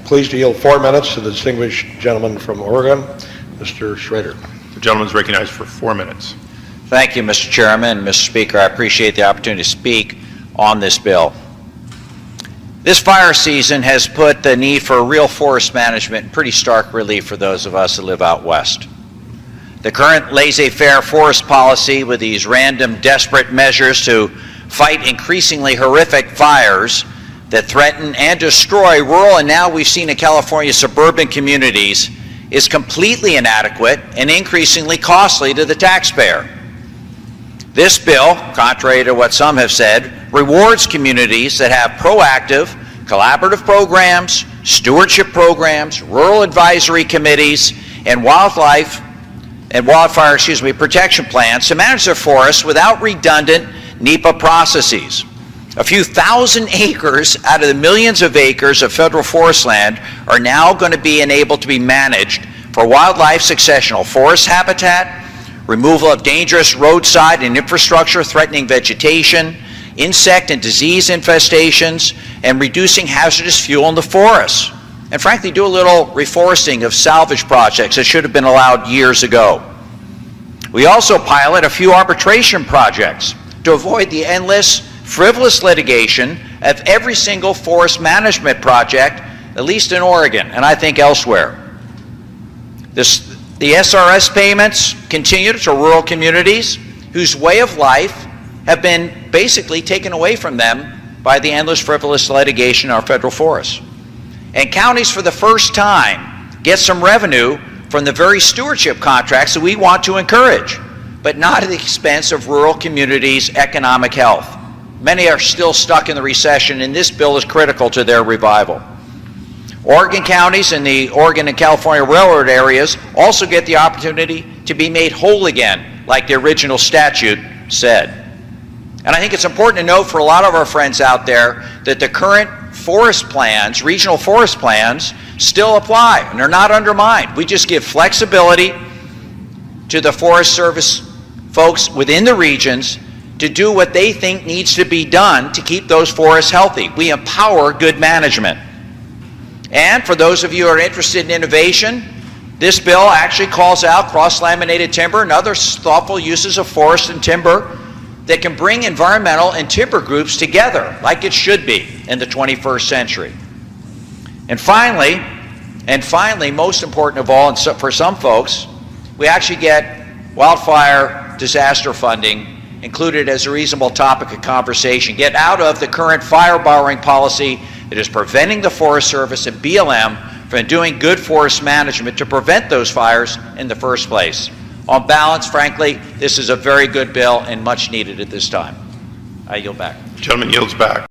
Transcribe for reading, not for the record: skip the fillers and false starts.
Pleased to yield 4 minutes to the distinguished gentleman from Oregon, Mr. Schrader. The gentleman is recognized for 4 minutes. Thank you, Mr. Chairman. Mr. Speaker, I appreciate the opportunity to speak on this bill. This fire season has put the need for real forest management in pretty stark relief for those of us that live out west. The current laissez-faire forest policy with these random desperate measures to fight increasingly horrific fires that threaten and destroy rural and now we've seen in California suburban communities is completely inadequate and increasingly costly to the taxpayer. This bill, contrary to what some have said, rewards communities that have proactive, collaborative programs, stewardship programs, rural advisory committees, and wildfire protection plans to manage their forests without redundant NEPA processes. A few thousand acres out of the millions of acres of federal forest land are now going to be enabled to be managed for wildlife successional forest habitat, removal of dangerous roadside and infrastructure threatening vegetation, insect and disease infestations, and reducing hazardous fuel in the forests. And frankly, do a little reforesting of salvage projects that should have been allowed years ago. We also pilot a few arbitration projects to avoid the endless, frivolous litigation of every single forest management project, at least in Oregon, and I think elsewhere. The SRS payments continue to rural communities whose way of life have been basically taken away from them by the endless frivolous litigation in our federal forests. And counties for the first time get some revenue from the very stewardship contracts that we want to encourage, but not at the expense of rural communities' economic health. Many are still stuck in the recession, and this bill is critical to their revival. Oregon counties in the Oregon and California railroad areas also get the opportunity to be made whole again, like the original statute said. And I think it's important to note for a lot of our friends out there that the current forest plans, regional forest plans, still apply, and they're not undermined. We just give flexibility to the Forest Service folks within the regions to do what they think needs to be done to keep those forests healthy. We empower good management. And for those of you who are interested in innovation, this bill actually calls out cross-laminated timber and other thoughtful uses of forest and timber that can bring environmental and timber groups together like it should be in the 21st century. And finally, most important of all, and for some folks, we actually get wildfire disaster funding included as a reasonable topic of conversation. Get out of the current fire borrowing policy that is preventing the Forest Service and BLM from doing good forest management to prevent those fires in the first place. On balance, frankly, this is a very good bill and much needed at this time. I yield back. The gentleman yields back.